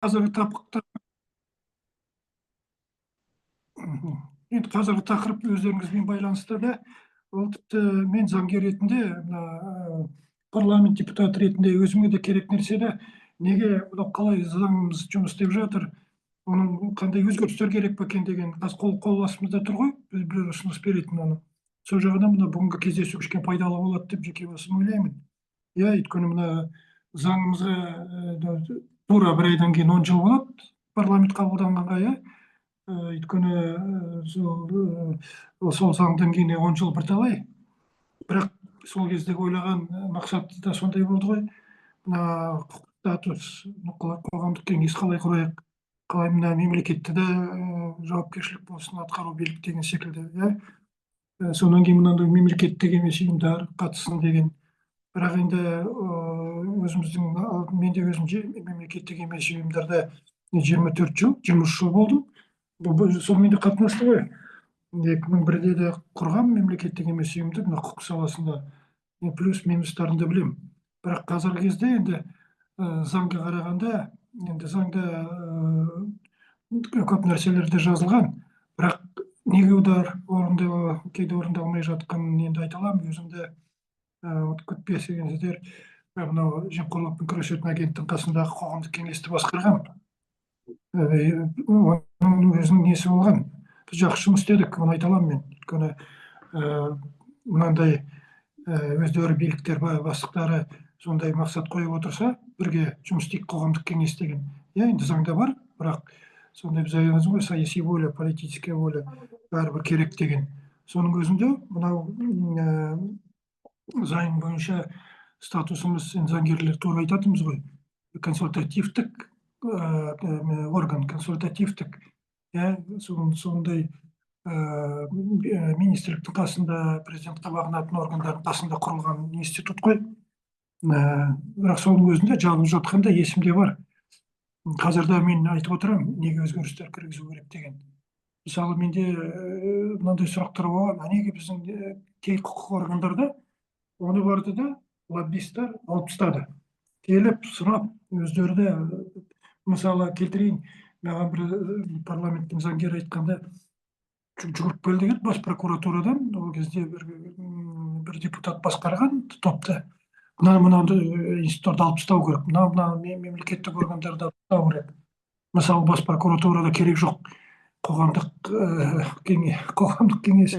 қазіргі енді қазіргі тақырып өздеріңізбен байланысты да, ол тіпті мен заңгер ретінде, мына парламент депутаты ретінде өзіме де керек нәрсе де, неге мынау қалай заңымыз жұмыс істеп жатыр, оның қандай өзгерістер керек пе екен деген қол астымызда тұр ғой, біз бір ұсыныс беретін оны. Сол жағынан мына бүгінгі кездесу кішкене пайдалы болады деп жеке басым ойлаймын. Иә, өйткені мына заңымызға тура бір айдан кейін 10 жыл болады парламент қабылданғанға, иә. Өйткені сол заңдан кейін 10 жыл бірталай. Бірақ сол кездегі ойлаған мақсаты да сондай болды ғой. Мына құқық статус, қоғамдық кеңес қалай құрайық, қалай мына мемлекетті де жауапкершілік болсын, атқару билік деген секілді, иә. Сонан кейін мынандай мемлекеттік емес ұйымдар қатыссын деген. Бірақ енді мен де өзім мемлекеттік емес ұйымдарда 24 жыл, 23 жыл болдым. Сонымен де қатынасты ғой. 2001-де де құрған мемлекеттік емес ұйымды мына құқық саласында. Плюс минустарын да білемін. Бірақ қазіргі кезде енді заңға қарағанда, енді заңда көп нәрселерде жазылған. Бірақ неге кейде орындалмай жатқанын енді айта аламын. Өзімді күтпесеңіздер, мынау жемқорлықпен күресетін агенттің қасындағы қоғамдық кеңесті басқарған. Оның өзінің несі болған. Біз жақсы жұмыс істедік, оны айта аламын мен. Өйткені мынандай өздері биліктер бастықтары сондай мақсат қойып отырса, бірге жұмыс істейік қоғамдық кеңес деген. Енді заңда бар, бірақ сондай біз айтамыз ғой, саяси воля, политическая воля бәрібір керек деген. Соның өзінде мынау заң бойынша статусымыз, заңгерлер тура айтатымыз ғой, консультативтік орган, консультативтік, сондай министрліктің қасында, президентке бағынатын органдардың қасында құрылған институт қой. Бірақ соның өзінде жабылып жатқанда есімде бар. Қазірде мен айтып отырамын, неге өзгерістер кіргізу керек деген. Мысалы, менде мынандай сұрақтар болған, неге біздің кей құқық органдарда оны барды да лоббисттер алып тастады. Келіп, сұрап, өздері де, мысалы келтірейін, маған бір парламенттің заңгері айтқанда, жүгіріп келді келді бас прокуратурадан, ол кезде бір депутат басқарған топты. Мынауды институттарды алып тастау керек, мына мемлекеттік органдарды алып тастау керек. Мысалы, бас прокуратурада керек жоқ қоғамдық кеңес.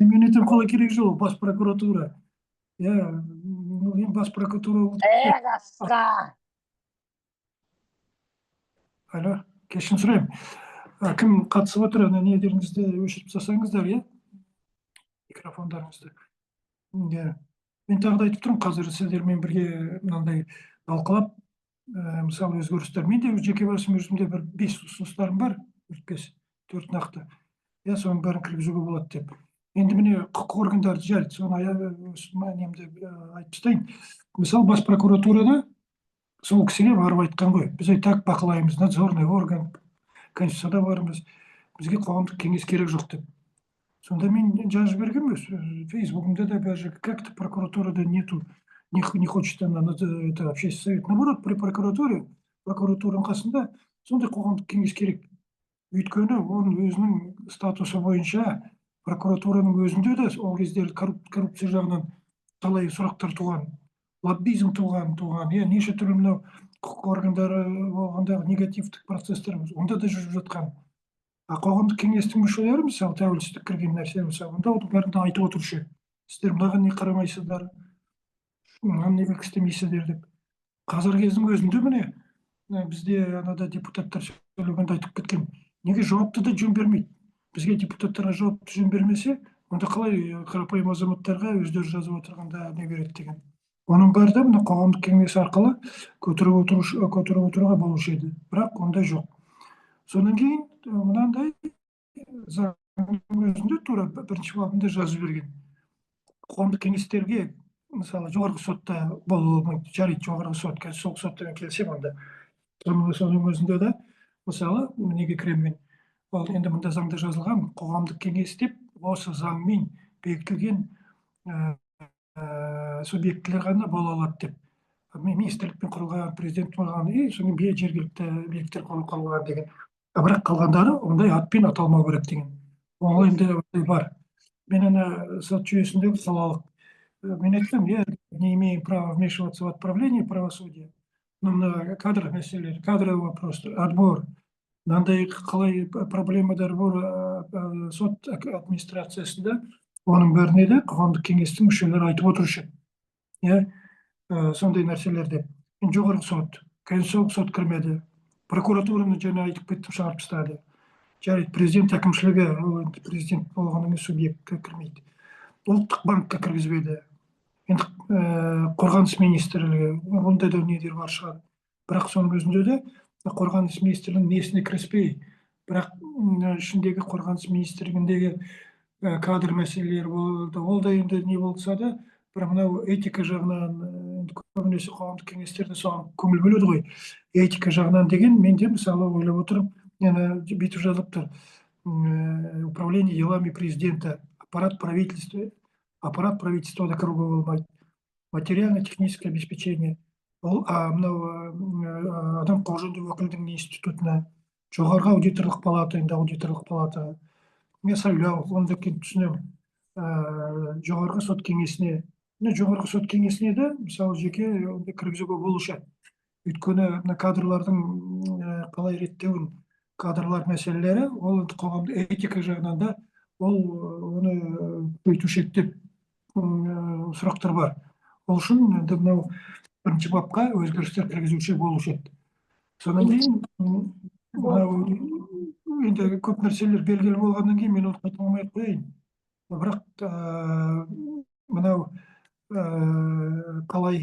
Мен айтамын, қалай керек жоқ бас прокуратура. Бас прокуратура. Алло, кешірім сұраймын. Кім қатысып отыр, недеріңізді өшіріп тастасаңыздар, микрофондарыңызды. Мен тағы да айтып тұрмын, қазір сіздермен бірге мынандай талқылап, мысалы өзгерістер. Менде жеке басым өзімде бір 5 ұсыныстарым бар, 4 нақты. Соның бәрін кіргізуге болады деп. Енді міне құқық органдарды жарайды, соны айтып тастайын. Мысалы, бас прокуратурада сол кісіге барып айтқан ғой, біз так бақылаймыз, надзорный орган, конституцияда бармыз, бізге қоғамдық кеңес керек жоқ деп. Сонда мен жазып бергенмін, фейсбугымда да даже как-то прокуратурада нету, не хочет это общественный совет. Наоборот, при прокуратураның қасында сондай қоғамдық кеңес керек. Өйткені оның өзінің статусы бойынша прокуратураның өзінде де ол кездері коррупция жағынан талай сұрақтар туған, лоббизм туған, неше түрлі мынау құқық органдары болғандағы негативтік процестер онда да жүріп жатқан. Қоғамдық кеңестің мүшелері, мысалы, тәуелсіздік кірген нәрсе, мысалы, онда оның бәрін айтып отырушы. Сіздер мынаған не қарамайсыздар, мынаған неге істемейсіздер деп. Қазіргі кездің өзінде міне, бізде анада депутаттар сөйлегенде айтып кеткен, неге жауапты да жөн бермейді. Бізге депутаттарға жауапты жөн бермесе, онда қалай қарапайым азаматтарға өздері жазып отырғанда не береді деген. Оның бәрі де мына қоғамдық кеңес арқылы көтеріп отыруға болушы еді. Бірақ ондай жоқ. Сонан кейін мынандай заңның өзінде тура бірінші бабында жазып берген. Қоғамдық кеңестерге, мысалы, жоғарғы сотта болуы жарайды, жоғарғы сот, сол соттан келсем онда. Соның өзінде де, мысалы, неге кіремін мен? Ол енді мында заңда жазылған қоғамдық кеңес деп, осы заңмен бекітілген субъектілер ғана бола алады деп. министрлікпен құрылған, президент құрылған, соның жергілікті биліктер құрылған деген. Бірақ қалғандары ондай атпен аталмау керек деген. Ол енді бар. Мен ана сот жүйесіндегі салалық. Мен айтқам, я не имею права вмешиваться в отправление правосудия. Но мына кадр мәселелері, кадровый вопрос, отбор, мынандай қалай проблемадар бар сот администрациясында, оның бәріне де қоғамдық кеңестің мүшелері айтып отырушы. Сондай нәрселерде. Жоғарғы сот, Конституциялық сот кірмеді. Прокуратураны жаңа айтып кеттім, шығарып тастады. Жарайды, президент әкімшілігі, президент болғаннан кейін субъектке кірмейді. Ұлттық банкқа кіргізбеді. Енді қорғаныс министрлігі, ондай да недер бар шығар. Бірақ соның өзінде де қорғаныс министрлігінің несіне кіріспей, бірақ ішіндегі қорғаныс министрлігіндегі кадр мәселелері болды. Ол да енді не болса да, бірақ мынау этика жағынан көбінесе қоғамдық кеңестерде соған көңіл бөледі ғой. Этика жағынан деген менде мысалы ойлап отырып, бүйтіп жазылып тұр. Управление делами президента, аппарат правительства да кіруге болмайды. Материально-техническое обеспечение. Ол мынау адам құқығы жөніндегі уәкілдің институтына, жоғарғы аудиторлық палата, енді аудиторлық палата, мен сайлау, оны да түсінемін. Жоғарғы сот кеңесіне, жоғарғы сот кеңесіне де мысалы жеке кіргізуге болушы. Өйткені кадрлардың қалай реттеуін, кадрлар мәселелері, ол қоғамдық этика жағынан да ол оны көйтуші деп сұрақтар бар. Ол үшін енді мынау бірінші бапқа өзгерістер кіргізуші болушы еді. Содан кейін енді көп нәрселер белгілі болғаннан кейін мен оны қайталамай қояйын. Бірақ мынау қалай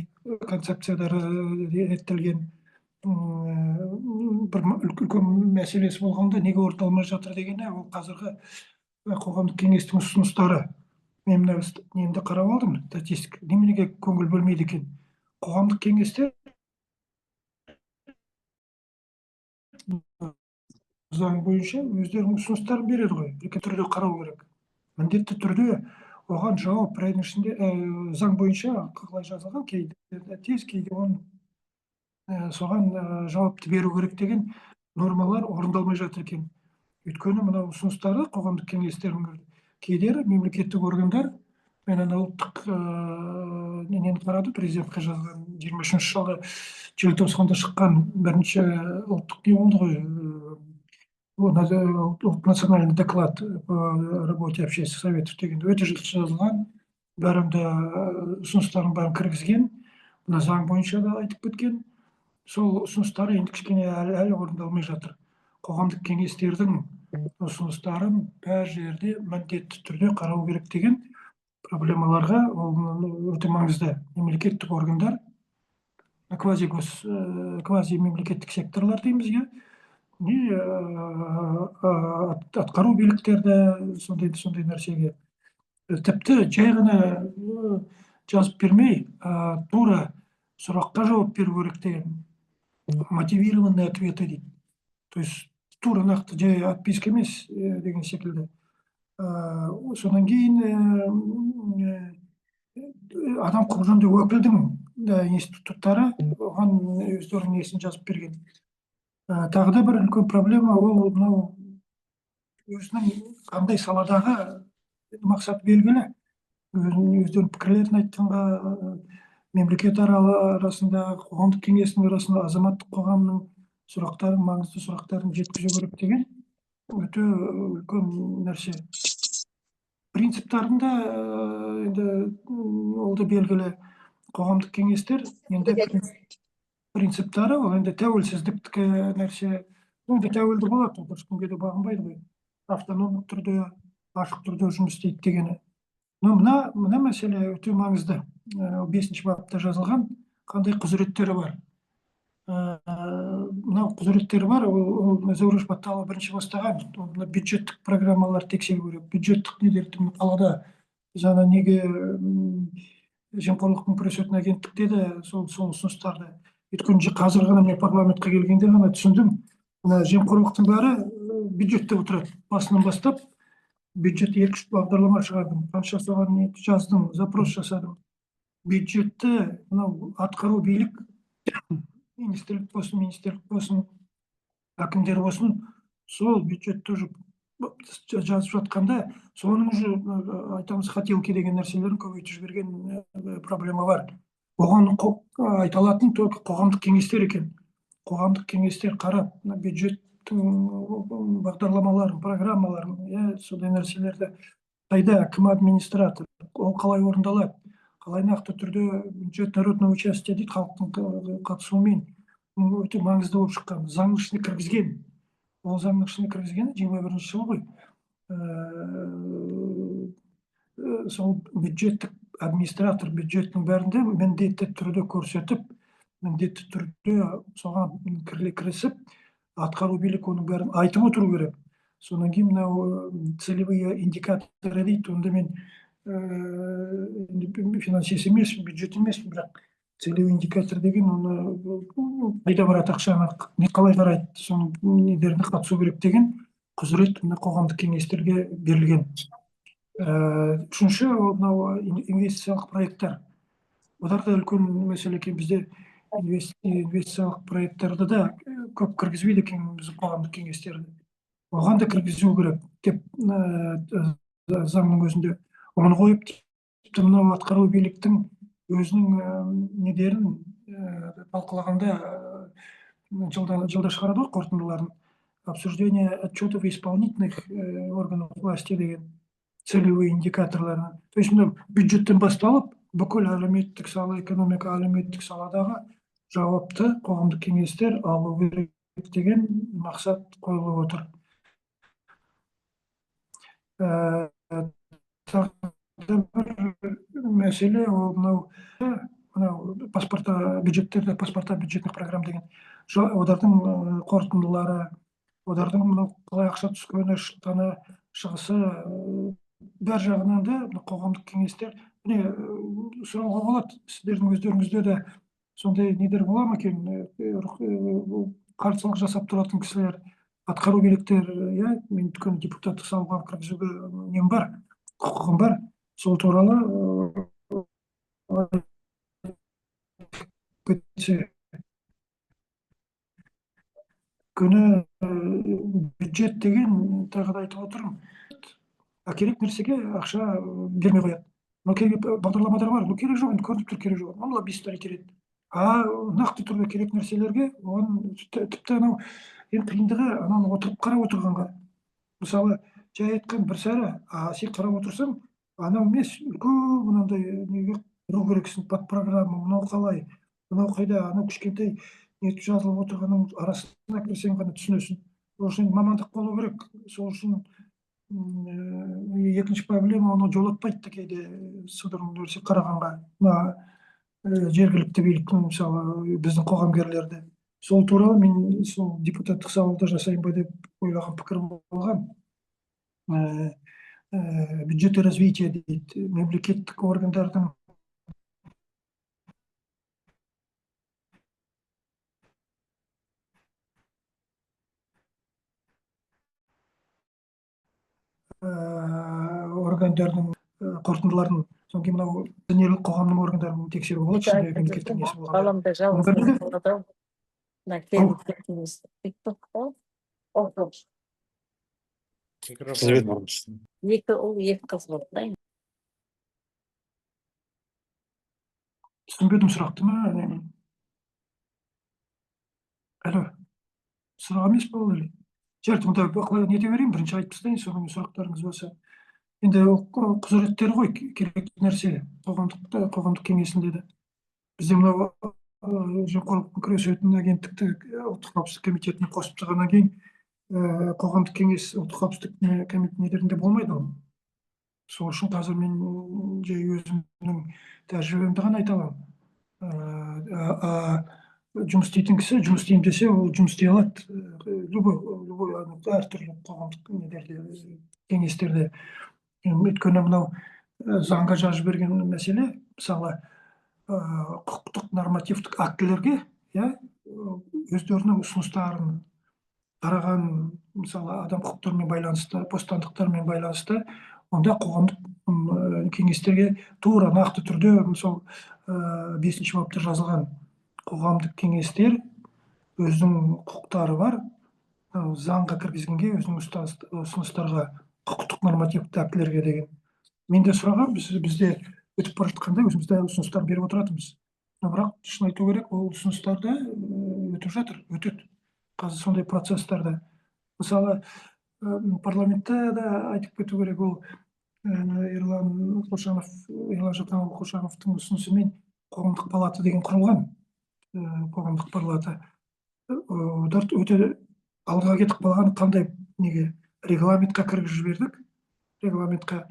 концепциядар реттелген бір үлкен мәселесі болғанда неге орындалмай жатыр дегенде, ол қазіргі қоғамдық кеңестің ұсыныстары. Мен немді қарап алдым, статистика, неменеге көңіл бөлмейді екен. Қоғамдық кеңестер заң бойынша өздерінің ұсыныстарын береді ғой, екі түрде қарау керек. Міндетті түрде оған жауап бір ішінде заң бойынша қалай жазылған, кейде тез, кейде оны соған жауапты беру керек деген нормалар орындалмай жатыр екен. Өйткені мынау ұсыныстары қоғамдық кеңестердің кейдері мемлекеттік органдар, мен ана ұлттық нені қарады, президентке жазған 23 жылы желтоқсанда шыққан бірінші ұлттық не болды ғой, национальный доклад по работе общественных советов деген өте жылы жазылған, бәрімді ұсыныстарын бәрін кіргізген, мына заң бойынша да айтып кеткен. Сол ұсыныстары енді кішкене әлі орындалмай жатыр. Қоғамдық кеңестердің ұсыныстарын бәр жерде міндетті түрде қарау керек деген проблемаларға ол өте маңызды. Мемлекеттік органдар, квази мемлекеттік секторлар дейміз, атқару биліктерді сондай нәрсеге тіпті жай ғана жазып бермей, тура сұраққа жауап беру керек деген мотивированный ответы дейді. То есть тура нақты жай отписка емес деген секілді. Содан кейін адам құқығы жөніндегі уәкілдің институттары оған өздерінің несін жазып берген. Тағы да бір үлкен проблема, ол мынау өзінің қандай саладағы мақсат белгілі. Өздерінің пікірлерін айтқанға, мемлекет арасында, қоғамдық кеңестің арасында азаматтық қоғамның сұрақтарын, маңызды сұрақтарын жеткізу керек деген өте үлкен нәрсе. Принциптарында енді ол да белгілі. Қоғамдық кеңестер енді принциптары, ол енді тәуелсіздіктікі нәрсе. Енді тәуелді болады, бір күнге де бағынбайды ғой. Автономдық түрде, ашық түрде жұмыс істейді дегені. Но мына мәселе өте маңызды. 5-ші бапта жазылған қандай құзыреттері бар. Мынау құзыреттері бар, ол Зәуреш Батталова бірінші бастаған, бюджеттік программалар тексеру керек, бюджеттік недерді қалада, жаңа неге жемқорлықпен күресетін агенттікте де сол ұсыныстарды. Өйткені қазір ғана мен парламентке келгенде ғана түсіндім, жемқорлықтың бәрі бюджетте отырады. Басынан бастап бюджет 2-3 бағдарлама шығардым, қанша соған жаздым, запрос жасадым. бюджетті мынау атқару билік министрлік болсын, әкімдер болсын, сол бюджетті уже жазып жатқанда, соның уже айтамыз хотелки деген нәрселерін көбейтіп жіберген проблема бар. Оған айталатын только қоғамдық кеңестер екен. Қоғамдық кеңестер қарап, бюджеттің бағдарламаларын, программаларын, сондай нәрселерді қайда, кім администратор, ол қалай орындалады, қалай нақты түрде бюджет народного участия дейді, халықтың қатысуымен өте маңызды болып шыққан. Заңның ішіне кіргізген. Ол заңның ішіне кіргізгені 21-ші жыл ғой. Сол бюджеттік администратор бюджеттің бәрінде міндетті түрде көрсетіп, міндетті түрде соған кірісіп, атқару билік оның бәрін айтып отыру керек. Содан кейін мынау целевые индикаторы дейді, онда мен финансист емеспін, бюджет емеспін, бірақ целевой индикатор деген оны қайда барады ақшаны, қалай қарайды, соның недеріне қатысу керек деген құзырет қоғамдық кеңестерге берілген. Үшінші, мынау инвестициялық проекттар. Одар да үлкен мәселе екен. Бізде инвестициялық проекттарды да көп кіргізбейді екен біздің қоғамдық кеңестерді. Оған да кіргізу керек деп заңның өзінде. Оны қойып, тіпті мынау атқару биліктің өзінің недерін талқылағанда жылда шығарады ғой қорытындыларын. Обсуждение отчетов исполнительных органов власти деген целевые индикаторларын. То есть бюджеттен басталып, бүкіл әлеуметтік сала, экономика, әлеуметтік саладағы жауапты қоғамдық кеңестер алу керек деген мақсат қойылып отыр. Бір мәселе ол мынау бюджеттерде паспорта бюджетных программ деген одардың қорытындылары, одардың мынау қалай ақша түскені, шыққаны, шығысы, бәр жағынан да қоғамдық кеңестер сұрауға болады. Сіздердің өздеріңізде де сондай недер бола ма екен? Қарсылық жасап тұратын кісілер, атқару биліктер, мен үлкен депутаттық сауалға кіргізуге нем бар, құқығым бар. Сол туралы күні бюджет деген тағы да айтып отырмын. Керек нәрсеге ақша бермей қояды. Керек бағдарламадар бар, керек жоқ, көрініп тұр, керек жоқ. Оны лоббисттер итереді. Нақты түрде керек нәрселерге, оған тіпті анау қиындығы ананы отырып қарап отырғанға. Мысалы, жай айтқан бір сәрі, сен қарап отырсаң, анау емес, үлкен мынандай неге құру керексің, подпрограмма, мынау қалай, мынау қайда, анау кішкентай нетіп жазылып отырғанның арасына кірсең ғана түсінесің. Сол үшін мамандық болу керек. Сол үшін екінші проблема оны жолатпайды кейде судырын қарағанға. Жергілікті биліктің, мысалы, біздің қоғамгерлерді. Сол туралы мен сол депутаттық сауалды жасайын ба деп ойлаған пікірім болған. Бюджет развития дейді, мемлекеттік органдардың органдардың қорытындыларын, содан кейін мынау акционерлік қоғамның органдарын тексеру болады, ішінде мемлекеттің несі болғанда. Екі ұл, екі қыз болды. Түсінбедім сұрақты ма? Әлі, сұрақ емес па ол әлі? Жарты мұнда нете берейін, бірінші айтып тастайын, содан сұрақтарыңыз болса. Енді құзыреттері ғой, керек нәрсе қоғамдық кеңесінде де. Бізде мынау жемқорлықпен күресетін агенттікті ұлттық қауіпсіздік комитетіне қосып тығаннан кейін қоғамдық кеңес ұлттық қауіпсіздік комитетінде болмайды ол. Сол үшін қазір мен жай өзімнің тәжірибемді ғана айта аламын. Жұмыс істейтін кісі, жұмыс істеймін десе, ол жұмыс істей алады. Любой әртүрлі қоғамдық кеңестерде. Өйткені мынау заңға жазып берген мәселе, мысалы, құқықтық нормативтік актілерге өздерінің ұсыныстарын қараған, мысалы, адам құқықтарымен байланысты, бостандықтармен байланысты, онда қоғамдық кеңестерге тура нақты түрде мысалы 5-ші бапта жазылған қоғамдық кеңестер өзінің құқықтары бар, заңға кіргізгенге өзінің ұсыныстарға, құқықтық нормативті актілерге деген. Мен де сұрағам, бізде өтіп бара жатқанда өзімізде ұсыныстар беріп отыратынбыз. Бірақ шын айту керек, ол ұсыныстарды өтіп жатыр, өтеді. Қазір сондай процесстарда. Мысалы, парламентте да айтып кету керек, ол Ерлан Жатанұлы Қошановтың ұсынысымен қоғамдық палата деген құрылған. Қоғамдық палата. Олар өте алдыға кетіп қалған, қандай неге регламентқа кіргізіп жібердік. Регламентқа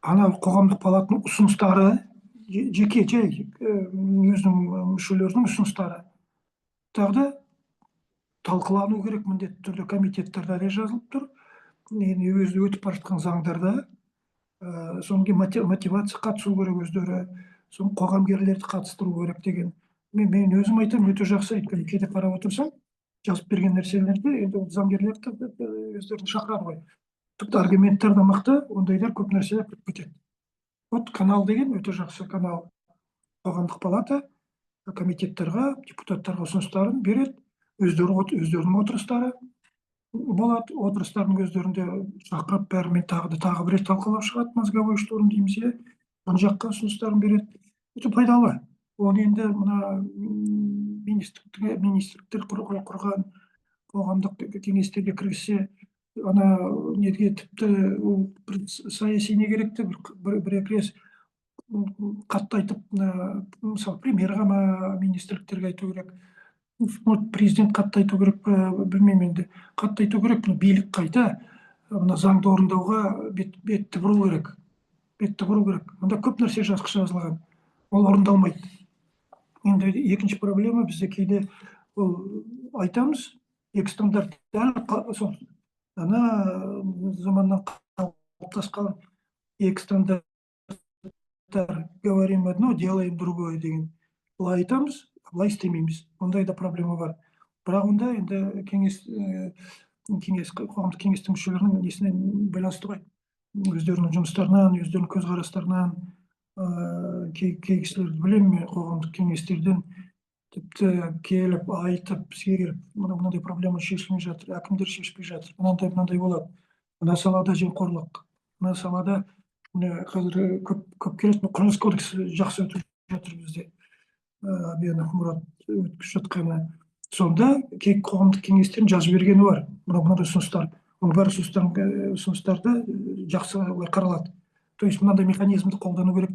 ана қоғамдық палатаның ұсыныстары жеке өзінің мүшелерінің ұсыныстары тағы талқылану керек, міндетті түрде комитеттерде де жазылып тұр. Өзі өтіп бара жатқан заңдарда соңғы мотивация қатысу керек өздері, соң қоғамгерлерді қатыстыру керек деген. Мен өзім айтамын, өте жақсы. Өйткені кейде қарап отырсам, жазып берген нәрселерді енді заңгерлерді өздерін шақырады ғой. Тіпті аргументтер де мықты, ондайлар көп нәрселер кіріп кетеді. Вот канал деген өте жақсы канал. Қоғамдық палата комитеттерге, депутаттарға ұсыныстарын береді, өздерінің отырыстары болады, отырыстардың өздерінде шақырып бәрімен тағы бір рет талқылап шығады, мозговой штурм дейміз, оң жаққа ұсыныстарын береді. Өте пайдалы. Оны енді мына министрліктер құрған қоғамдық кеңестерге кіргізсе, ана неге тіпті саяси не керекті, бір-екі рет қатты айтып, мысалы премьерға ма, министрліктерге айту керек, президент қатты айту керек, білмеймін енді, қатты айту керек, билік қайта мына заңды орындауға бетті бұру керек. Онда көп нәрсе жақсы жазылған, ол орындалмайды. Енді екінші проблема бізде кейде ол айтамыз, екі стандарт ана заманнан қалыптасқан екі стандарт, говорим одно, делаем другое деген. Былай айтамыз, былай істемейміз. Ондай да проблема бар. Бірақ онда енді қоғамдық кеңестің мүшелерінің несінен байланысты ғой. Өздерінің жұмыстарынан, өздерінің көзқарастарынан, кей кісілерді білемін, қоғамдық кеңестерден тіпті келіп, айтып, бізге келіп, мынандай проблема шешілмей жатыр, әкімдер шешпей жатыр, мынандай болады. Мына салада жемқорлық, мына салада қазір көп келетін құрылыс кодексі жақсы өтіп жатыр бізде. Абенов Мұрат өткізіп жатқаны. Сонда кей қоғамдық кеңестердің жазып бергені бар. Мынандай ұсыныстар. Оның бар ұсыныстарды жақсы қаралады. То есть мынандай механизмді қолдану керек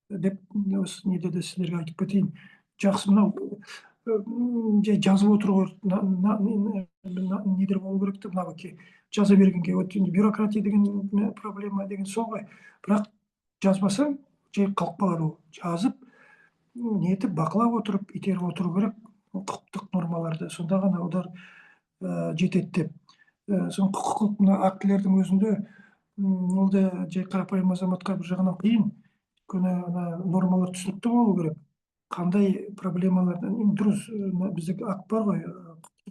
деп осы неде де сіздерге айтып кетейін. Жақсы мынау жазып отыру недер болу керек деп, мынау жаза бергенге, бюрократия деген проблема деген сол ғой. Бірақ жазбасаң, қалып қалады ол. Жазып, нетіп бақылап отырып, итеріп отыру керек құқықтық нормаларды. Сонда ғана олар жетеді деп. Соң құқықтық актілердің өзінде ол да жай қарапайым азаматқа бір жағынан қиын. Өйткені нормалар түсінікті болу керек. Қандай проблемалардан, дұрыс, бізде акт бар ғой,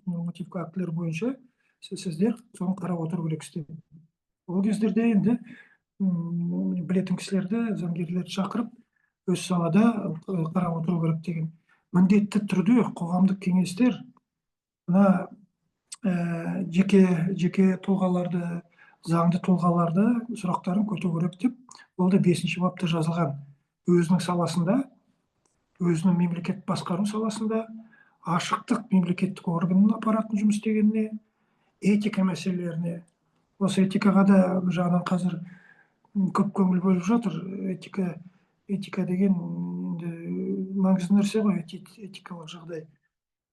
нормативті актілер бойынша, сіздер соны қарап отыру керексіздер. Ол кездерде енді білетін кісілерді, заңгерлерді шақырып, өз салада қарап отыру керек деген. Міндетті түрде қоғамдық кеңестер мына жеке тұлғаларды, заңды тұлғаларды сұрақтарын көтеру керек деп, ол да 5-ші бапта жазылған. Өзінің саласында, өзінің мемлекет басқару саласында, ашықтық мемлекеттік органның аппаратын жұмыс істегеніне, этика мәселелеріне. Осы этикаға да жағынан қазір көп көңіл бөліп жатыр. Этика деген маңызды нәрсе ғой, этикалық жағдай.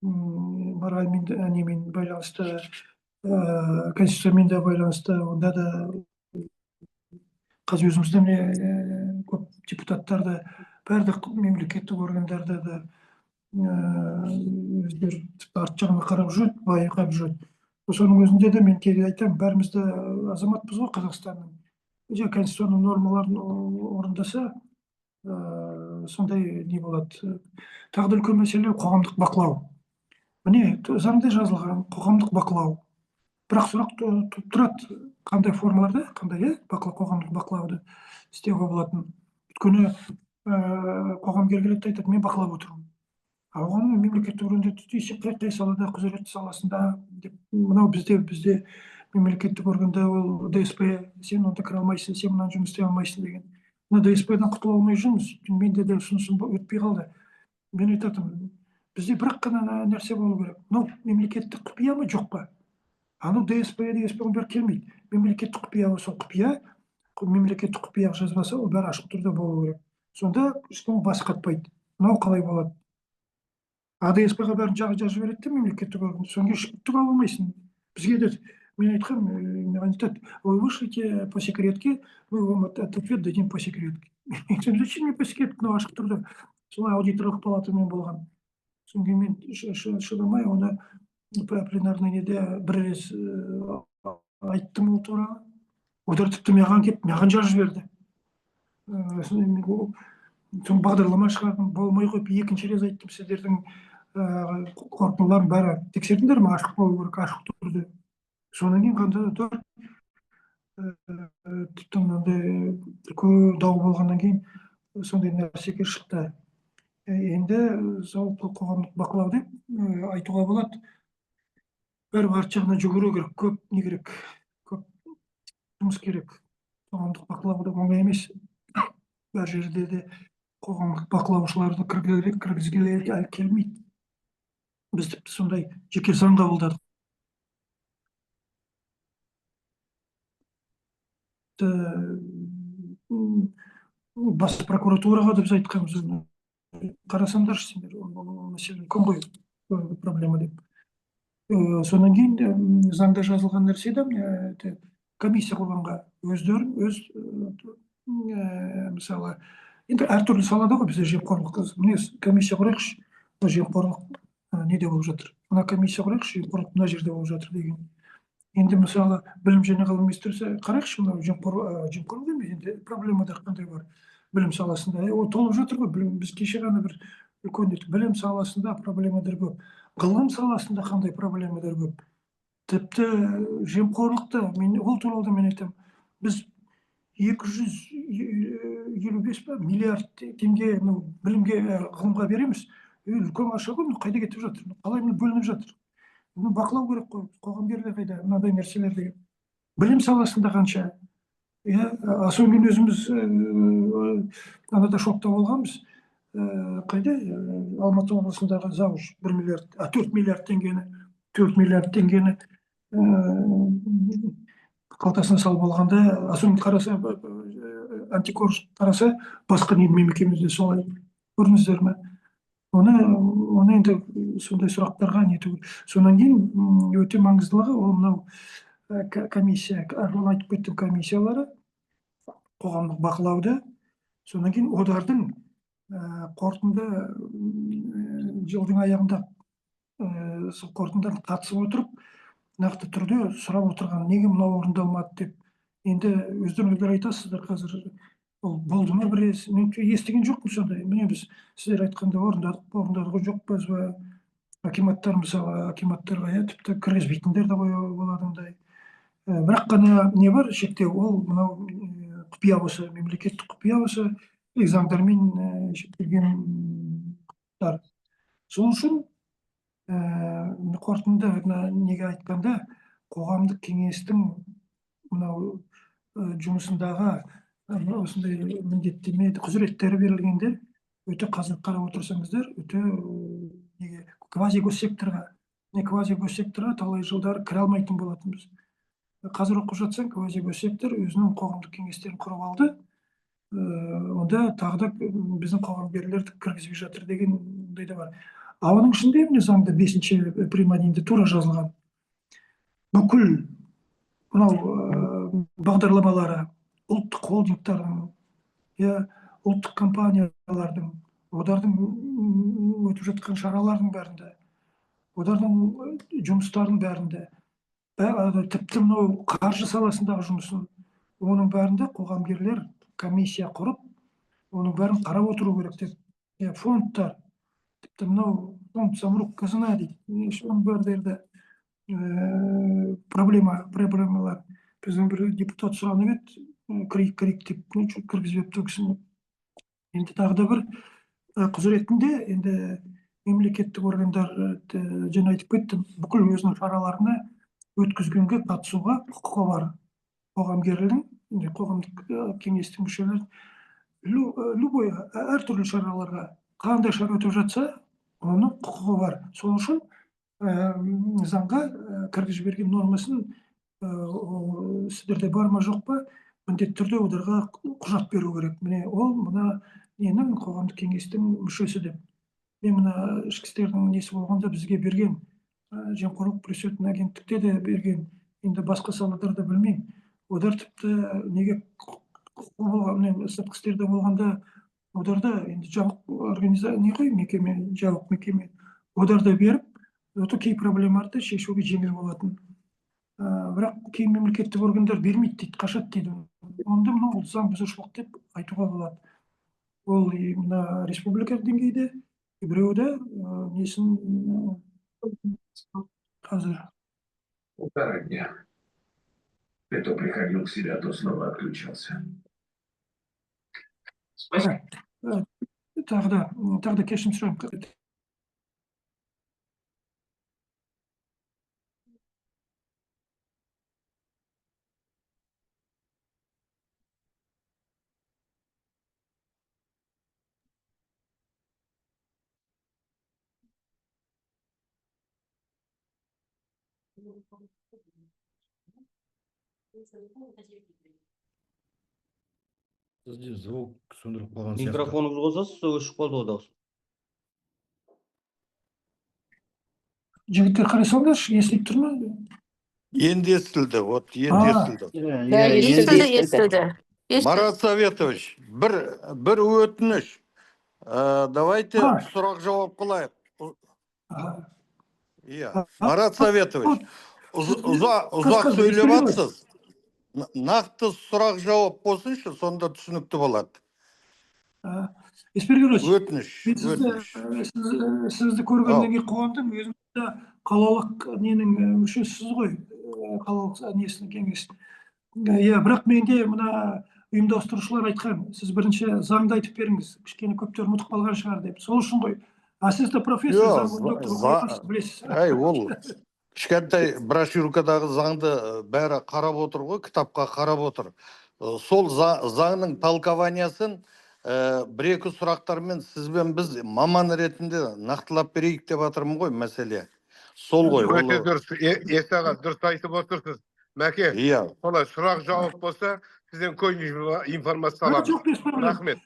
Моральмен байланысты, конституциямен де байланысты, онда да қазір өзімізде көп депутаттарды, бәрді мемлекеттік органдарда да өздері арт жағына қарап жүреді, байқап жүреді. Соның өзінде де мен кейде айтамын, бәрімізді азаматпыз ғой Қазақстанның. Конституцияның нормаларын орындаса, сондай не болады. Тағы да үлкен мәселе қоғамдық бақылау. Міне, заңда жазылған қоғамдық бақылау. Бірақ сұрақ тұрады, қандай формаларда, қандай қоғамдық бақылауды істеуге болатын. Өйткені қоғамгер келеді айтады, мен бақылап отырмын. Оған мемлекеттік органдар дейсек, қай салада, құзыретті саласында деп, мынау бізде мемлекеттік органда ол ДСП, сен онда кіре алмайсың, сен мынаны жұмыс істей алмайсың деген. Мына ДСП-дан құтыла алмай жүрміз. Менде де ұсынысым өтпей қалды. Мен айтатынмын, бізде бірақ қана нәрсе болу керек. Мынау мемлекеттік құпия ма, жоқ па? Анау ДСП-ның бәрі келмейді. Мемлекеттік құпия болса құпия, мемлекеттік құпия жазбаса ол бәрі ашық түрде болу керек. Сонда ешкім бас қатпайды. Мынау қалай болады? АДСП-ға бәрін жазып жібереді де мемлекеттік орган. Содан кейін түк ала алмайсың. Бізге де мен айтқам, маған айтады, вы вышлите по секретке, мы вам ответ дадим по секретке. Мен айтсам, зачем мне по секретке? Мынау ашық түрде. Солай аудиторлық палатамен болған. Содан кейін мен шыдамай оны пленарный неде бір рет айттым ол туралы. Олар тіпті маған келіп, маған жазып жіберді. Соң бағдарлама шығардым, болмай қойып, екінші рет айттым, сіздердің қорытындыларын бәрі тексердіңдер ме, ашық болу керек, ашық түрде. Содан кейін қандай тіпті мынандай үлкен дау болғаннан кейін сондай нәрсеге шықты. Енді жалпы қоғамдық бақылау деп айтуға болады. Бәрі арт жағына жүгіру керек, көп не керек, көп жұмыс керек. Қоғамдық бақылау да оңай емес. Бар жерде де қоғамдық бақылаушыларды кіргізгелі келмейді. Біз тіпті сондай жеке заң қабылдадық. Бас прокуратураға да біз айтқанбыз, қарасаңдаршы сендер, мәселе үлкен ғой, проблема деп. Содан кейін заңда жазылған нәрсе де комиссия құрғанға өздерін, мысалы, енді әртүрлі салада ғой бізде жемқорлық. Міне комиссия құрайықшы, мына жемқорлық неде болып жатыр. Мына комиссия құрайықшы, жемқорлық мына жерде болып жатыр деген. Енді мысалы білім және ғылым министрі қарайықшы, мынау жемқорлық емес, енді проблемалар қандай бар білім саласында. Ол толып жатыр ғой, біз кеше ғана бір үлкен білім саласында проблемалар көп. Ғылым саласында қандай проблемалар көп. Тіпті жемқорлықты, ол туралы да мен айтамын. Біз 255 миллиард теңге білімге, ғылымға береміз. Үлкен ақша ғой, қайда кетіп жатыр? Қалай бөлініп жатыр? Бақылау керек қой, қоғамгерлер қайда, мынадай нәрселер деген. Білім саласында қанша? Содан кейін өзіміз анада шокта болғанбыз. Қайда? Алматы облысындағы завуч 4 миллиард теңгені қалтасына салып алғанда, соны қараса, антикоррупция қараса, басқа мекемеде солай көрдіңіздер ме? Оны енді сондай сұрақтарға нету. Содан кейін өте маңыздылығы ол мынау комиссия, арғын айтып кеттім, комиссиялары қоғамдық бақылауды. Содан кейін одардың қорытынды жылдың аяғында сол қорытындыға қатысып отырып, нақты түрде сұрап отырған, неге мынау орындалмады деп. Енді өздеріңіздер айтасыздар қазір, ол болды ма бір мен естіген жоқпын сондай. Міне біз сіздер айтқанда орындадық жоқ па, акиматтар, мысалы, акиматтарға тіпті кіргізбейтіндер де болады ондай. Бірақ қана не бар шектеу, ол мынау құпия болса, мемлекеттік құпия болса, заңдармен шектелген. Сол үшін қорытынды неге айтқанда, қоғамдық кеңестің мынау жұмысындағы осындай міндеттеме, құзыреттері берілгендер, өте қазір қарап отырсаңыздар, өте квази-госсекторға талай жылдар кіре алмайтын болатынбыз. Қазір оқып жатсаң, квази-госсектор өзінің қоғамдық кеңестерін құрып алды. Онда тағы да біздің қоғамгерлерді кіргізбей жатыр деген да бар. Оның ішінде міне заңда 5-ші приmadinde тура жазылған. Бүкіл мынау бағдарламалары, ұлттық холдингтардың, ұлттық компаниялардың, олардың өтіп жатқан шаралардың бәрінде, олардың жұмыстардың бәрінде, тіпті мынау қаржы саласындағы жұмысын, оның бәрінде қоғамгерлер комиссия құрып, оның бәрін қарап отыру керек деп. Фондтар, тіпті мынау фонд самұрық қазына дейді, оның бәрдерді проблемалар. Біздің бір депутат сұранып еді, крик деп, кіргізбепті кісіні. Енді тағы да бір құзыретінде енді мемлекеттік органдар жаңа айтып кеттім, бүкіл өзінің шараларына өткізгенге қатысуға құқығы бар. Қоғамгерлердің, қоғамдық кеңестің мүшелері любой әртүрлі шараларға қандай шара өтіп жатса, оның құқығы бар. Сол үшін заңға кіргізіп жіберген нормасын сіздерде бар ма жоқ па, міндетті түрде оларға құжат беру керек. Міне ол мына ненің қоғамдық кеңестің мүшесі деп. Мен мына ішкі істердің несі болғанда бізге берген, жемқорлық күресетін агенттікте де берген, енді басқа салаларда білмеймін. Олар тіпті неге құқығы болған, сыртқы істерде болғанда оларда енді жабық организация не ғой, мекеме, жабық мекеме. Оларда беріп, өте кей проблемаларды шешуге жеңіл болатын. Бірақ кей мемлекеттік органдар бермейді дейді, қашады дейді. Онда мынау заң бұзушылық деп айтуға болады. Ол мына республика деңгейде, біреуді несін қазір. Полтора дня. Это приходил к себе, а то снова отключался. Спасибо. Тағы да кешірім сұраймын. Сізде звук сөндіріп қалған сияқты. Микрофоныңызды қосасыз, өшіп қалды ғой дауыс. Жігіттер қарай салыңдаршы, естіліп тұр ма? Енді естілді, вот енді естілді. Да, естілді. Марат Советович, бір өтініш. Давайте сұрақ жауап қылайық. Иә, Марат Советович, ұзақ сөйлеп атсыз. Нақты сұрақ жауап болсыншы, сонда түсінікті болады. Еспергенович, Өтініш. сізді көргеннен кейін қуандым, өзімді қалалық ненің мүшесісіз ғой, қалалық несінің кеңес. Иә, бірақ менде мына ұйымдастырушылар айтқан, сіз бірінші заңды айтып беріңіз, кішкене көптер ұмытып қалған шығар деп. Сол үшін ғой. Сіз де профессор, доктор білесіз. Ол кішкентай брошюркадағы заңды бәрі қарап отыр ғой, кітапқа қарап отыр. Сол заңның толкованиясын бір-екі сұрақтармен сізбен біз маман ретінде нақтылап берейік деп жатырмын ғой, мәселе. Сол ғой. Өте дұрыс, Естаға дұрыс айтып отырсыз. Мәке, солай сұрақ жауап болса, сізден көңіл информация аламыз. Рахмет.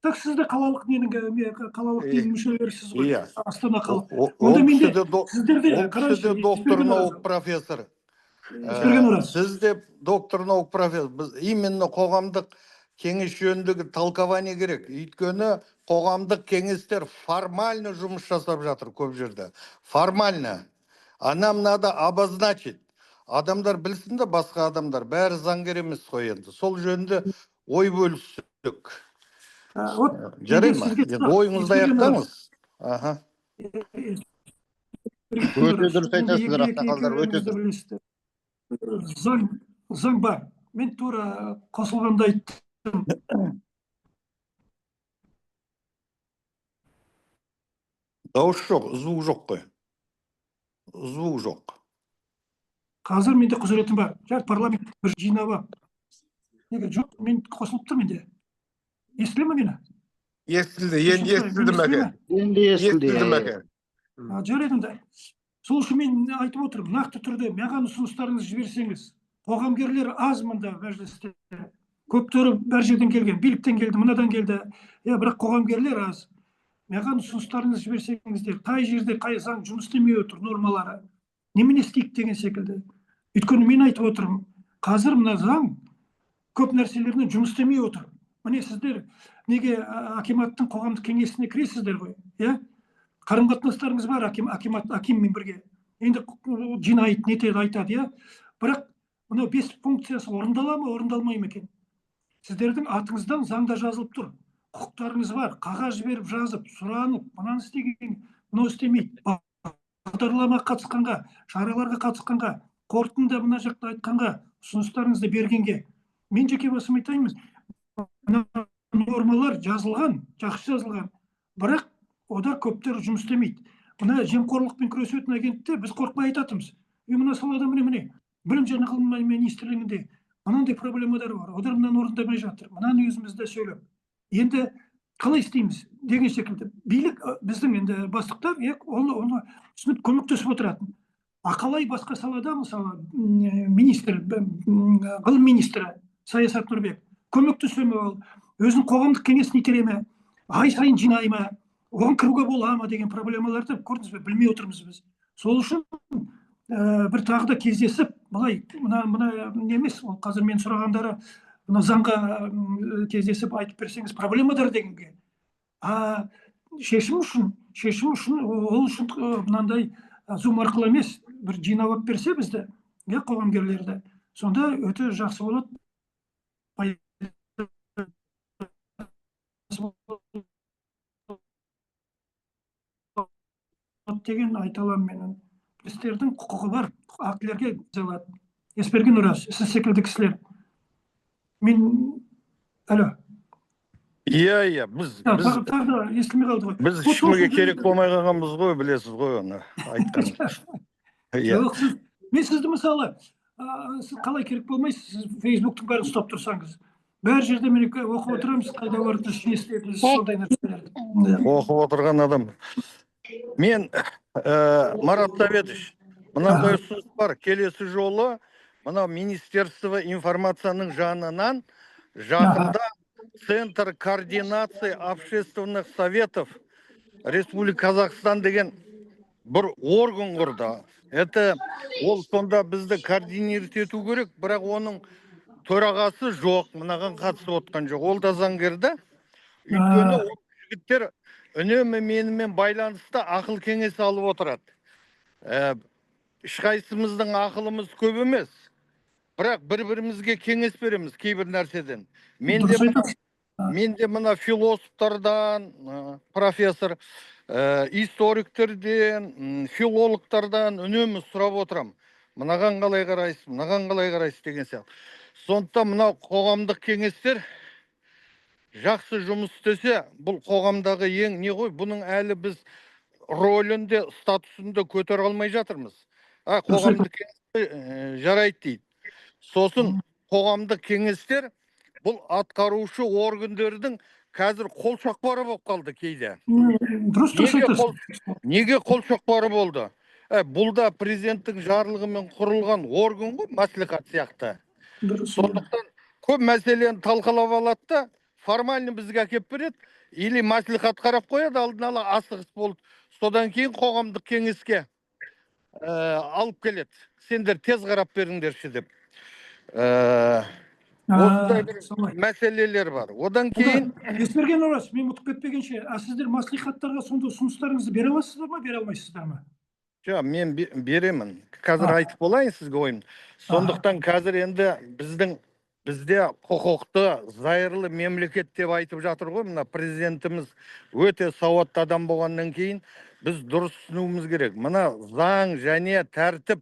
Так сізді қалалық ненің мүшелерісіз ғой, Астана қалық. Ол кісі де доктор наук профессор. Сіз де доктор наук профессор. Именно қоғамдық кеңес жөніндегі толкование керек. Өйткені қоғамдық кеңестер формально жұмыс жасап жатыр көп жерде. Формально. Нам надо обозначить. Адамдар білсін де, басқа адамдар. Бәрі заңгер емес қой енді. Сол жөнінде ой бөлістік. Жарай ма? Ойыңызды аяқтаңыз. Өте дұрыс айтасыздар, ақсақалдар, өте дұрыс. Заң бар. Мен тура қосылғанда айттым. Дауыс жоқ, звук жоқ қой. Звук жоқ. Қазір менде құзыретім бар. Парламент бір жинап. Неге жоқ, мен қосылып тұр менде. Естіле ме мені? Естілді, енді естілді мәке. Енді Естілді мәке. Жарайды. Сол үшін мен айтып отырмын, нақты түрде маған ұсыныстарыңызды жіберсеңіз. Қоғамгерлер аз мұнда мәжілісте. Көптері бәр жерден келген, биліктен келді, мынадан келді. Бірақ қоғамгерлер аз. Маған ұсыныстарыңызды жіберсеңіздер, қай жерде қай заң жұмыс істемей отыр, нормалары. Немене істейік деген секілді. Өйткені мен айтып отырмын, қазір мына заң көп нәрселермен жұмыс істемей отыр. Міне сіздер неге акиматтың қоғамдық кеңесіне кіресіздер ғой, қарым-қатынастарыңыз бар акиммен бірге. Енді жинайды, нетеді, айтады, бірақ мына 5 функциясы орындала ма, орындалмай ма екен? Сіздердің атыңыздан заңда жазылып тұр. Құқықтарыңыз бар, қағаз жіберіп жазып, сұранып, мынаны істеген, мынау істемейді. Бағдарламаға қатысқанға, шараларға қатысқанға, қорытынды мына жақта айтқанға, ұсыныстарыңызды бергенге. Мен жеке басым айтайын, нормалар жазылған, жақсы жазылған. Бірақ ода көптер жұмыс істемейді. Мына жемқорлықпен күресетін агентте біз қорықпай айтатымыз. Мына салада міне, білім және ғылым министрлігінде мынандай проблемалар бар. Олар мынаны орындамай жатыр. Мынаны өзімізде сөйлеп. Енді қалай істейміз деген секілді. Билік біздің енді бастықтар оны түсініп көмектесіп отыратын. Қалай басқа салада, мысалы, министр, ғылым министрі Саясат Нұрбек көмектесе ме, өзінің қоғамдық кеңесін итере ме, ай сайын жинай ма, оған кіруге бола ма деген проблемаларды көрдіңіз бе, білмей отырмыз біз. Сол үшін бір тағы да кездесіп, былай мына не емес, ол қазір мен сұрағандары мына заңға кездесіп айтып берсеңіз проблемадар дегенге. Шешім үшін ол үшін мынандай Zoom арқылы емес, бір жинап алып берсе бізді, қоғамгерлерді, сонда өте жақсы болады деген айта аламын мен. Журналистердің құқығы бар, актілерге жазылады. Есберген Ораз, сіз секілді кісілер. Иә, біз естілмей қалды ғой. Біз ешкімге керек болмай қалғанбыз ғой, білесіз ғой оны айтқан. Мен сізді мысалы, сіз қалай керек болмайсыз, сіз Фейсбуктың бәрін ұстап тұрсаңыз. Бәр жерде мен оқып отырамыз, қайда барды, не істедіңіз, сондай нәрселерді. Оқып отырған адам. Мен, Марат Давидович, мынандай ұсыныс бар, келесі жолы мына Министерство информацияның жанынан жақында Центр координации общественных советов Республика Казахстан деген бір орган құрды. Ол сонда бізді координировать ету керек, бірақ оның төрағасы жоқ, мынаған қатысып отқан жоқ. Ол да заңгерді. Өйткені ол жігіттер үнемі менімен байланысты ақыл кеңес алып отырады. Ешқайсымыздың ақылымыз көп емес, бірақ бір-бірімізге кеңес береміз кейбір нәрседен. Менде мына философтардан, профессор, историктерден, филологтардан үнемі сұрап отырам. Мынаған қалай қарайсыз, мынаған қалай қарайсыз деген сияқты. Сондықтан мына қоғамдық кеңестер жақсы жұмыс істесе, бұл қоғамдағы ең не ғой, бұның әлі біз рөлінде, статусында көтере алмай жатырмыз. Қоғамдық кеңестер жарайды дейді. Сосын қоғамдық кеңестер бұл атқарушы органдардың қазір қолшоқпары болып қалды кейде. Неге қолшоқпары болды? Бұл да президенттің жарлығымен құрылған орган ғой, мәслихат сияқты. Сондықтан көп мәселені талқылап алады да, формально бізге әкеп береді, или мәслихат қарап қояды, алдын ала асығыс болды. Содан кейін қоғамдық кеңеске алып келеді. Сендер тез қарап беріңдерші деп. Осындай бір мәселелер бар. Одан кейін... Есберген Ораз, мен ұмытып кетпегенше, сіздер мәслихаттарға сонда ұсыныстарыңызды бере аласыздар ма, бере алмайсыздар ма? Жоқ, мен беремін. Қазір айтып болайын сізге ойым. Сондықтан қазір енді бізде құқықты, зайырлы мемлекет деп айтып жатыр ғой, мына президентіміз өте сауатты адам болғаннан кейін біз дұрыс түсінуіміз керек. Мына заң және тәртіп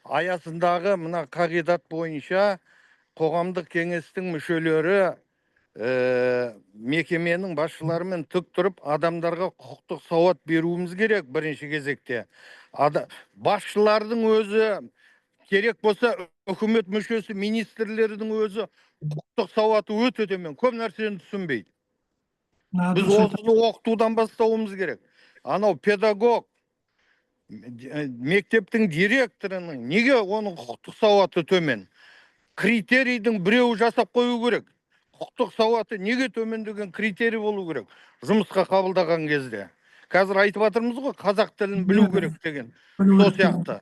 аясындағы мына қағидат бойынша қоғамдық кеңестің мүшелері мекеменің басшыларымен тік тұрып адамдарға құқықтық сауат беруіміз керек бірінші кезекте. Басшылардың өзі керек болса, үкімет мүшесі, министрлердің өзі құқықтық сауаты өте төмен, көп нәрсені түсінбейді. Біз осыны оқытудан бастауымыз керек. Анау педагог, мектептің директорының неге оның құқықтық сауаты төмен? Критерийдің біреуі жасап қою керек. Құқықтық сауаты неге төмен деген критерий болу керек жұмысқа қабылдаған кезде. Қазір айтып жатырмыз ғой, қазақ тілін білу керек деген. Сол сияқты.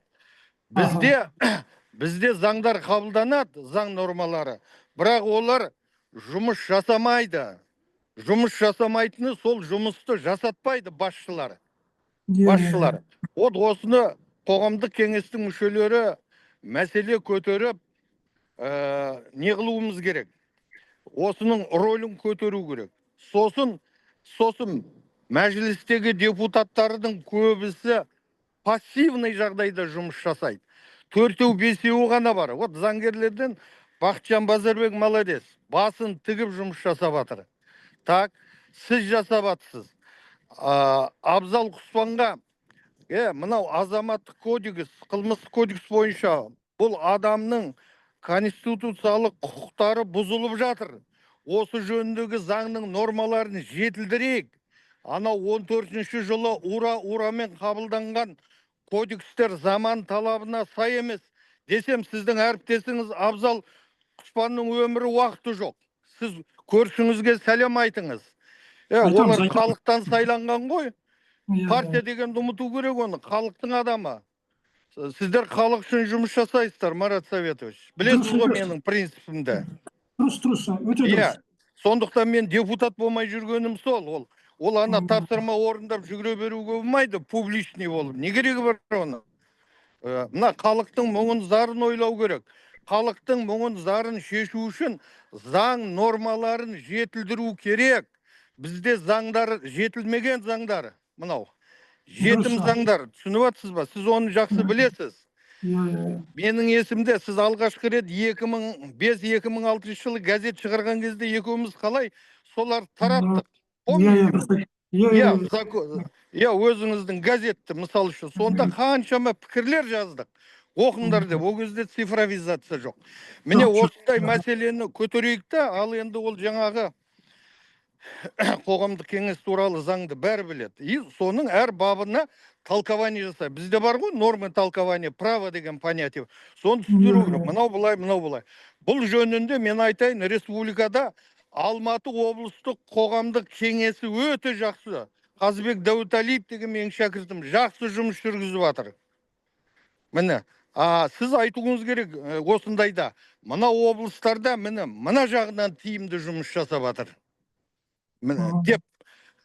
Бізде заңдар қабылданады, заң нормалары, бірақ олар жұмыс жасамайды. Жұмыс жасамайтыны сол жұмысты жасатпайды басшылар. Осыны қоғамдық кеңестің мүшелері мәселе көтеріп, не қылуымыз керек? Осының рөлін көтеру керек. Сосын мәжілістегі депутаттардың көбісі пассивный жағдайда жұмыс жасайды. 4-5 ғана бар. Заңгерлерден Бақытжан Базарбек молодец. Басын тігіп жұмыс жасап жатыр. Так, сіз жасап жатсыз. Абзал Құспанға, мынау азаматтық кодекс, қылмыстық кодекс бойынша бұл адамның конституциялық құқықтары бұзылып жатыр. Осы жөніндегі заңның нормаларын жетілдірейік. Анау 14-ші жылы урамен қабылданған кодекстер заман талабына сай емес. Десем, сіздің әріптесіңіз Абзал Құспанның өмірі уақыты жоқ. Сіз көршіңізге сәлем айтыңыз. Олар халықтан сайланған ғой. Партия дегенді ұмыту керек оны, халықтың адамы. Сіздер халық үшін жұмыс жасайсыздар, Марат Советович. Білесіз ғой менің принципімді. Дұрыс, өте дұрыс. Сондықтан мен депутат болмай жүргенім сол. Ол ана тапсырма орындап жүгіре беруге болмайды, публичный болып. Не керегі бар оны? Мына халықтың мұңын зарын ойлау керек. Халықтың мұңын зарын шешу үшін заң нормаларын жетілдіру керек. Бізде заңдар, жетілмеген заңдар, мынау. Жетім заңдар, түсініп жатсыз ба? Сіз оны жақсы білесіз. Менің есімде, сіз алғашқы рет 2005-2006 жылы газет шығарған кезде екеуміз қалай солар тараттық. Өзіңіздің газетті, мысалы үшін, сонда қаншама пікірлер жаздық. Оқыңдар деп, ол кезде цифровизация жоқ. Міне осындай мәселені көтерейік та, ал енді ол жаңағы қоғамдық кеңес туралы заңды бәрі біледі. И соның әр бабына толкование жасай. Бізде бар ғой нормы толкование, право деген понятие. Соны түсіндіру керек. Мынау былай, мынау былай. Бұл жөнінде мен айтайын, республикада Алматы облыстық қоғамдық кеңесі өте жақсы. Қазыбек Дәуіталиев деген менің шәкіртім жақсы жұмыс жүргізіп жатыр. Міне, сіз айтуыңыз керек осындайда. Мына облыстарда мына жағынан тиімді жұмыс жасап жатыр. Деп,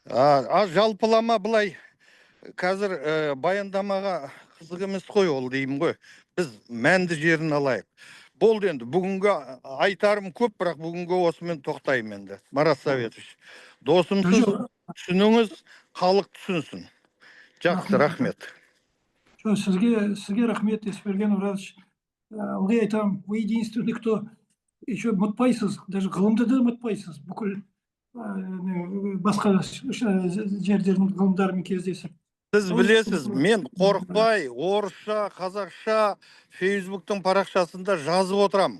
жалпылама былай, қазір баяндамаға қызық емес қой ол деймін ғой. Біз мәнді жерін алайық. Болды енді, бүгінгі айтарым көп, бірақ бүгінгі осымен тоқтаймын енді. Марат Советович, досымсыз түсініңіз, халық түсінсін. Жақсы, рахмет. Сізге рахмет, Есберген Оразович. Ылғи айтам, вы единственный, кто еще ұмытпайсыз, даже ғылымды да ұмытпайсыз. Бүкіл басқа жерлердің ғылымдарымен кездесіп. Сіз білесіз, мен қорықпай, орысша, қазақша, Фейсбуктың парақшасында жазып отырам.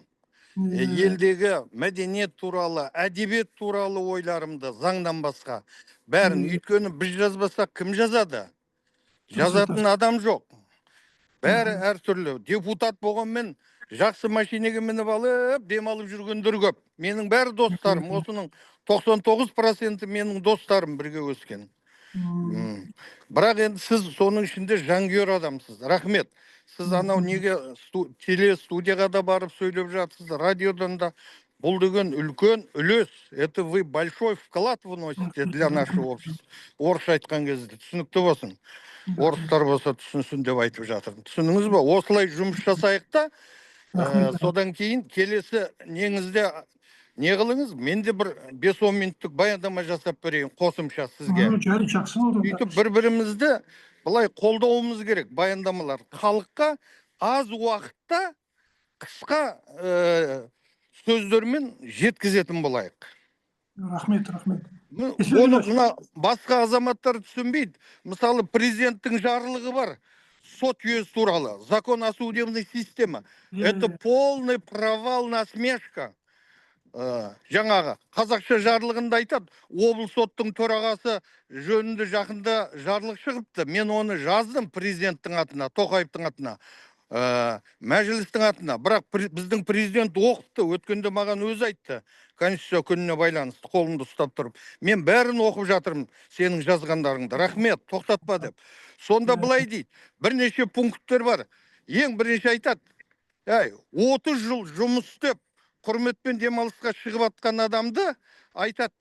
Елдегі мәдениет туралы, әдебиет туралы ойларымды, заңдан басқа. Бәрін, өйткені біз жазбасақ, кім жазады? Жазатын адам жоқ. Бәрі әртүрлі. Депутат болғанмен жақсы машинеге мініп алып, демалып жүргендер көп. Менің бәрі достарым, осының 99% менің достарым бірге өскен. Бірақ енді сіз соның ішінде жанкүйер адамсыз. Рахмет. Сіз анау неге телестудияға да барып сөйлеп жатсыз, радиодан да. Бұл деген үлкен үлес. Это вы большой вклад вносите для нашего общества. Орысша айтқан кезде түсінікті болсын. Орыстар болса түсінсін деп айтып жатырмын. Түсініңіз ба? Осылай жұмыс жасайық та, содан кейін келесі неңізде не қылыңыз? Мен де бір 5-10 минуттық баяндама жасап берейін қосымша сізге. Сөйтіп бір-бірімізді былай қолдауымыз керек баяндамалар. Халыққа аз уақытта қысқа сөздермен жеткізетін болайық. Рахмет. Оны басқа азаматтар түсінбейді. Мысалы, президенттің жарлығы бар. Сот жүйесі туралы. Закон о судебной системе. Это полный провал, насмешка. Жаңағы қазақша жарлығында айтады, облыс соттың төрағасы жөнінде жақында жарлық шығыпты. Мен оны жаздым президенттің атына, Тоқаевтың атына, мәжілістің атына. Бірақ біздің президент оқыпты, өткенде маған өзі айтты, Конституция күніне байланысты қолымды ұстап тұрып. Мен бәрін оқып жатырмын сенің жазғандарыңды. Рахмет, тоқтатпа деп. Сонда былай дейді, бірнеше пункттер бар. Ең бірінші айтады, 30 жыл жұмыс істеп, құрметпен демалысқа шығып атқан адамды айтады,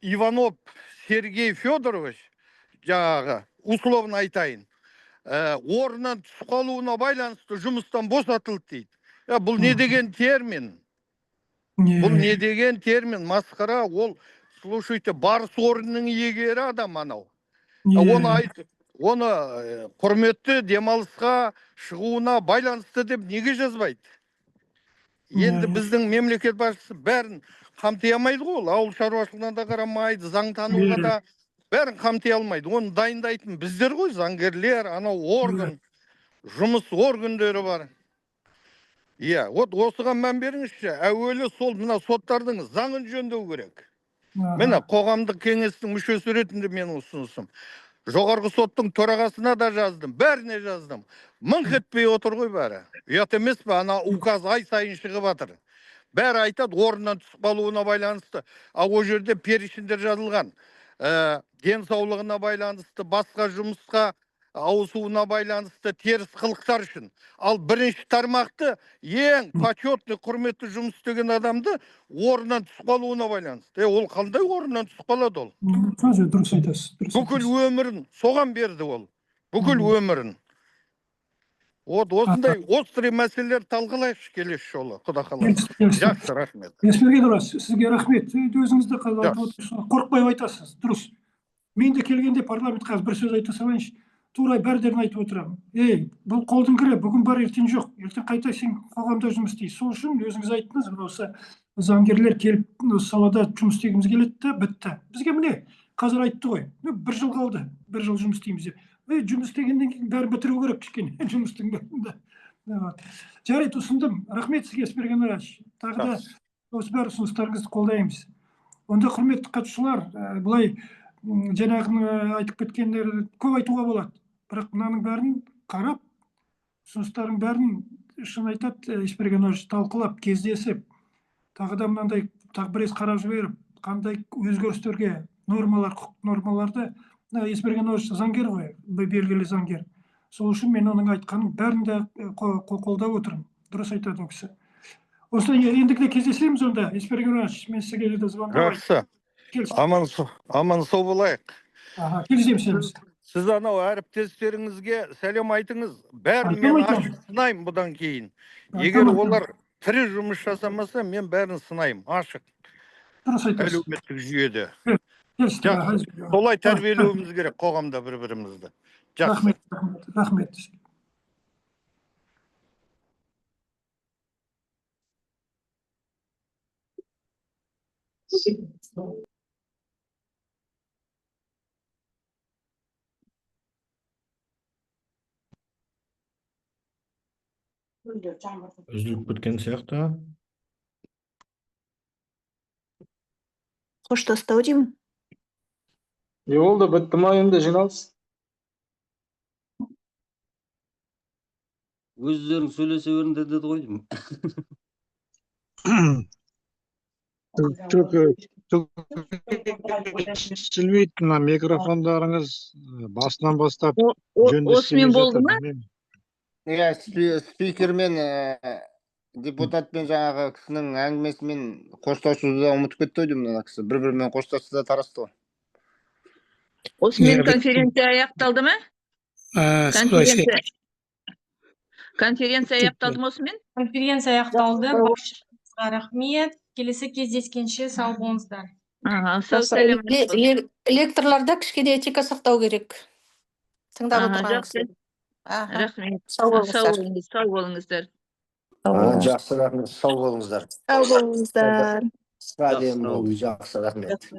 Иванов Сергей Федорович, жаңағы, условно айтайын, орнынан түсіп қалуына байланысты жұмыстан босатылды дейді. Бұл не деген термин? Бұл не деген термин? Масқара, ол, слушайте, барыс орнының иегері адам анау. Оны құрметті демалысқа шығуына байланысты деп неге жазбайды? Енді біздің мемлекет басшысы бәрін қамти алмайды ғой. Ауыл шаруашылығына да қарамайды, заң тануға да бәрін қамти алмайды. Оны дайындайтын біздер ғой, заңгерлер, анау орган, жұмыс органдары бар. Вот осыған мән беріңізші. Әуелі сол мына соттардың заңын жөндеу керек. Міне қоғамдық кеңестің мүшесі ретінде мен ұсынысым. Жоғарғы соттың төрағасына да жаздым, бәріне жаздым. Мыңқ етпей отыр ғой бәрі. Ұят емес пе, ана указ ай сайын шығып жатыр. Бәрі айтады, орнынан түсіп қалуына байланысты. Ол жерде перечендер жазылған. Денсаулығына байланысты, басқа жұмысқа ауысуына байланысты, теріс қылықтар үшін. Ал бірінші тармақты ең почетный, құрметті жұмыс істеген адамды орнынан түсіп қалуына байланысты. Ол қандай орнынан түсіп қалады ол? Дұрыс айтасыз. Бүкіл өмірін соған берді ол. Бүкіл өмірін. Осындай острый мәселелер талқылайықшы келесі жолы. Құда қаласа. Жақсы, рахмет. Есберген Ораз, сізге рахмет. Өзіңізді қорықпай айтасыз. Дұрыс. Мен де келгенде парламентқа бір сөз айта салайыншы. Тура бәрдерін айтып отырамын. Бұл қолдың кірі, бүгін бар, ертең жоқ. Ертең қайта сен қоғамда жұмыс істейсің. Сол үшін өзіңіз айттыңыз, осы заңгерлер келіп салада жұмыс істегіміз келеді де, бітті. Бізге міне қазір айтты ғой. Бір жыл қалды. Бір жыл жұмыс істейміз. Жұмыс істегеннен кейін бәрін бітіру керек кішкене жұмыстың бәрінде. Жарайды, ұсындым. Рахмет сізге, Есберген Ораз. Тағы да осы бәрі ұсыныстарыңызды қолдаймыз. Онда құрметті қатысушылар, былай жаңағы айтып кеткендер көп айтуға болады. Бірақ мынаның бәрін қарап, ұсыныстардың бәрін шын айтады, Есберген Ораз талқылап, кездесіп, тағы да мынандай тағы бір қарап жіберіп, қандай өзгерістерге нормалар, құқық нормаларды, Есберген Ораз заңгер ғой, белгілі заңгер. Сол үшін мен оның айтқанын бәрін де қолдап отырмын. Дұрыс айтады ол кісі. Осылай ендігіде кездесеміз онда, Есберген Ораз, мен сізге де звондап Жақсы. Аман сау болайық. Келісеміз. Сіз анау әріптестеріңізге сәлем айтыңыз. Бәрін мен ашық сынаймын бұдан кейін. Егер олар тірі жұмыс жасамаса, мен бәрін сынаймын, ашық. Дұрыс айтасыз. Әлеуметтік жүйеде. Солай тәрбиелеуіміз керек қоғамда бір-бірімізді. Жақсы. Рахмет. Үзіліп кеткен сияқты. Қоштастау деймін. Болды, бітті ма енді жиналыс? Өздерің сөйлесе беріңдер деді ғой деймін. Сілмейді, мына микрофондарыңыз басынан бастап Осымен болды ма? Иә, спикермен, депутатпен жаңағы кісінің әңгімесімен қоштасуды да ұмытып кетті ғой деймін, мына кісі. Бір-бірімен қоштасты да тарасты ғой. Осымен конференция аяқталды ма? Конференция аяқталды ма осымен? Конференция аяқталды. Баршаңызға рахмет. Келесі кездескенше сау болыңыздар. Сау сәлем. Лекторларда кішкене этика сақтау керек. Тыңдап отырғаныңыз. Рахмет. Сау болыңыздар. Сау болыңыздар. Жақсы, рахмет. Сау болыңыздар. Сау болыңыздар. Жақсы, рахмет.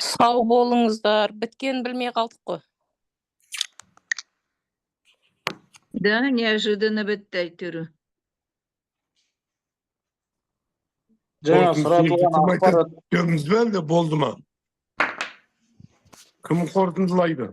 Сау болыңыздар. Біткен білмей қалдық қой. Да, неожиданно бітті әйтеуір. Жаңа сұратылған ақпарат. Болды ма? Кім қорытындылайды?